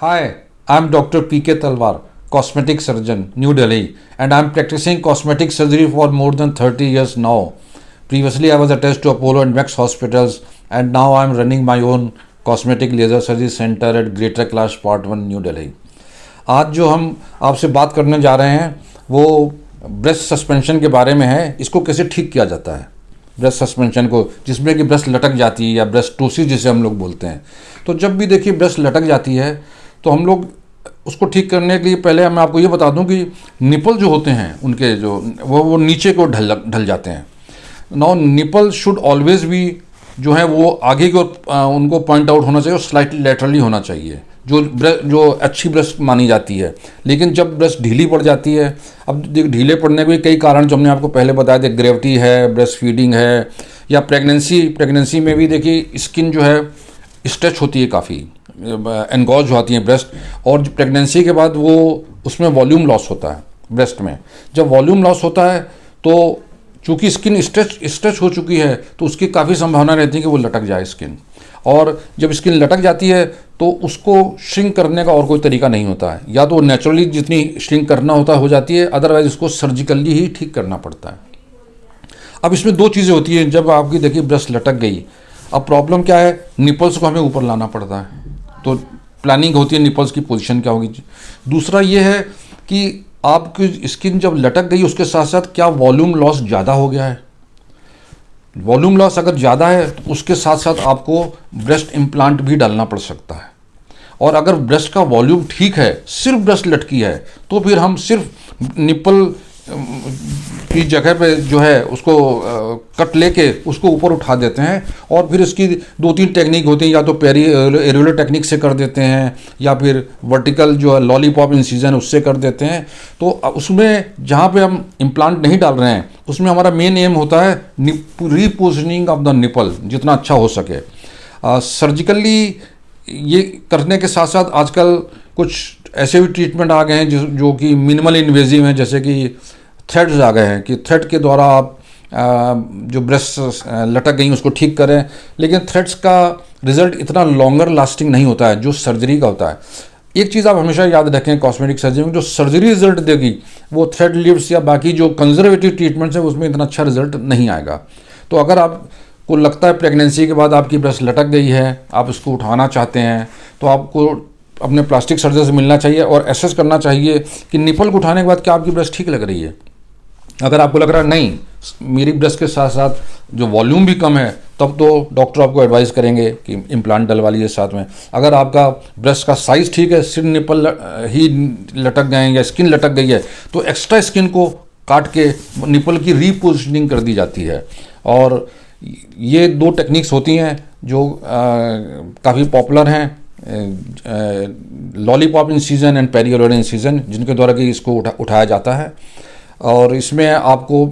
Hi, I'm Dr. P.K. Talwar, cosmetic surgeon, New Delhi, and I'm practicing cosmetic surgery for more than 30 years now. Previously, I was attached to Apollo and Max hospitals, and now I'm running my own cosmetic laser surgery center at Greater Class Part 1, New Delhi. आज जो हम आपसे बात करने जा रहे हैं वो ब्रेस्ट सस्पेंशन के बारे में है। इसको कैसे ठीक किया जाता है, ब्रेस्ट सस्पेंशन को, जिसमें कि ब्रेस्ट लटक जाती है या ब्रेस्टोसिस जिसे हम लोग बोलते हैं। तो जब भी देखिए ब्रेस्ट लटक जाती है तो हम लोग उसको ठीक करने के लिए पहले मैं आपको ये बता दूं कि निपल जो होते हैं उनके जो वो नीचे को ढल जाते हैं। नाउ निपल शुड ऑलवेज भी जो है वो आगे की ओर उनको पॉइंट आउट होना चाहिए और स्लाइटली लेटरली होना चाहिए, जो अच्छी ब्रेस्ट मानी जाती है। लेकिन जब ब्रेस्ट ढीली पड़ जाती है, अब ढीले पड़ने के कई कारण जो हमने आपको पहले बताया थे, ग्रेविटी है, ब्रेस्ट फीडिंग है, या प्रेगनेंसी में भी देखिए स्किन जो है स्ट्रेच होती है, काफ़ी एनगॉज होती है ब्रेस्ट, और प्रेगनेंसी के बाद वो उसमें वॉल्यूम लॉस होता है ब्रेस्ट में। जब वॉल्यूम लॉस होता है तो चूँकि स्किन स्ट्रेच हो चुकी है तो उसकी काफ़ी संभावना रहती है कि वो लटक जाए स्किन, और जब स्किन लटक जाती है तो उसको श्रिंक करने का और कोई तरीका नहीं होता है। या तो नेचुरली जितनी श्रिंक करना होता है हो जाती है, अदरवाइज उसको सर्जिकली ही ठीक करना पड़ता है। अब इसमें दो चीज़ें होती हैं। जब आपकी देखिए ब्रेस्ट लटक गई, अब प्रॉब्लम क्या है, निपल्स को हमें ऊपर लाना पड़ता है, तो प्लानिंग होती है निपल्स की पोजीशन क्या होगी। दूसरा ये है कि आपकी स्किन जब लटक गई उसके साथ साथ क्या वॉल्यूम लॉस ज़्यादा हो गया है। वॉल्यूम लॉस अगर ज़्यादा है तो उसके साथ साथ आपको ब्रेस्ट इम्प्लांट भी डालना पड़ सकता है। और अगर ब्रेस्ट का वॉल्यूम ठीक है, सिर्फ ब्रेस्ट लटकी है, तो फिर हम सिर्फ निपल की जगह पे जो है उसको कट लेके उसको ऊपर उठा देते हैं, और फिर इसकी दो तीन टेक्निक होती हैं, या तो पेरी एरियोलर टेक्निक से कर देते हैं, या फिर वर्टिकल जो है लॉलीपॉप इंसिजन उससे कर देते हैं। तो उसमें जहाँ पे हम इम्प्लांट नहीं डाल रहे हैं उसमें हमारा मेन एम होता है रीपोजिशनिंग ऑफ द निपल जितना अच्छा हो सके। सर्जिकली ये करने के साथ साथ आजकल कुछ ऐसे भी ट्रीटमेंट आ गए हैं जो कि मिनिमल इन्वेजिव हैं, जैसे कि थ्रेड्स आ गए हैं कि थ्रेड के द्वारा आप जो ब्रेस्ट लटक गई उसको ठीक करें। लेकिन थ्रेड्स का रिजल्ट इतना लॉन्गर लास्टिंग नहीं होता है जो सर्जरी का होता है। एक चीज़ आप हमेशा याद रखें, कॉस्मेटिक सर्जरी में जो सर्जरी रिजल्ट देगी वो थ्रेड लिफ्ट्स या बाकी जो कंजर्वेटिव ट्रीटमेंट्स है उसमें इतना अच्छा रिजल्ट नहीं आएगा। तो अगर आपको लगता है प्रेगनेंसी के बाद आपकी ब्रेस्ट लटक गई है, आप इसको उठाना चाहते हैं, तो आपको अपने प्लास्टिक सर्जन से मिलना चाहिए और एसेस करना चाहिए कि निपल को उठाने के बाद क्या आपकी ब्रेस्ट ठीक लग रही है। अगर आपको लग रहा है नहीं, मेरी ब्रेस्ट के साथ साथ जो वॉल्यूम भी कम है, तब तो डॉक्टर आपको एडवाइस करेंगे कि इम्प्लांट डलवा लीजिए साथ में। अगर आपका ब्रेस्ट का साइज़ ठीक है, सिर्फ निपल ही लटक गए हैं या स्किन लटक गई है, तो एक्स्ट्रा स्किन को काट के निपल की रीपोजिशनिंग कर दी जाती है। और ये दो टेक्निक्स होती हैं जो काफ़ी पॉपुलर हैं, लॉलीपॉप इंसिजन एंड पेरियोलर इंसिजन, जिनके द्वारा कि इसको उठाया जाता है। और इसमें आपको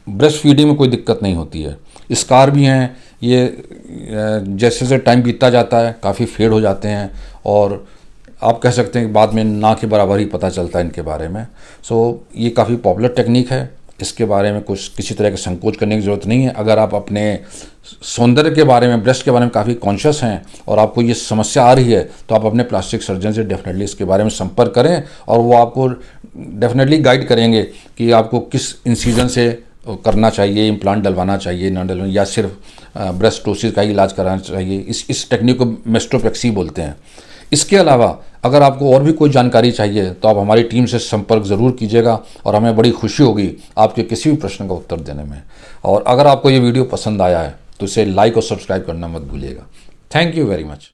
ब्रेस्ट फीडिंग में कोई दिक्कत नहीं होती है। स्कार भी हैं, ये जैसे जैसे टाइम बीतता जाता है काफ़ी फेड हो जाते हैं, और आप कह सकते हैं कि बाद में ना के बराबर ही पता चलता है इनके बारे में। ये काफ़ी पॉपुलर टेक्निक है, इसके बारे में कुछ किसी तरह का संकोच करने की ज़रूरत नहीं है। अगर आप अपने सौंदर्य के बारे में, ब्रेस्ट के बारे में काफ़ी कॉन्शियस हैं और आपको ये समस्या आ रही है, तो आप अपने प्लास्टिक सर्जन से डेफिनेटली इसके बारे में संपर्क करें, और वो आपको डेफिनेटली गाइड करेंगे कि आपको किस इंसिजन से करना चाहिए, इम्प्लांट डलवाना चाहिए ना डलवाना, या सिर्फ ब्रेस्टोसिस का ही इलाज कराना चाहिए। इस टेक्निक को मेस्टोपेक्सी बोलते हैं। इसके अलावा अगर आपको और भी कोई जानकारी चाहिए तो आप हमारी टीम से संपर्क ज़रूर कीजिएगा, और हमें बड़ी खुशी होगी आपके किसी भी प्रश्न का उत्तर देने में। और अगर आपको ये वीडियो पसंद आया है तो इसे लाइक और सब्सक्राइब करना मत भूलिएगा। Thank you very much.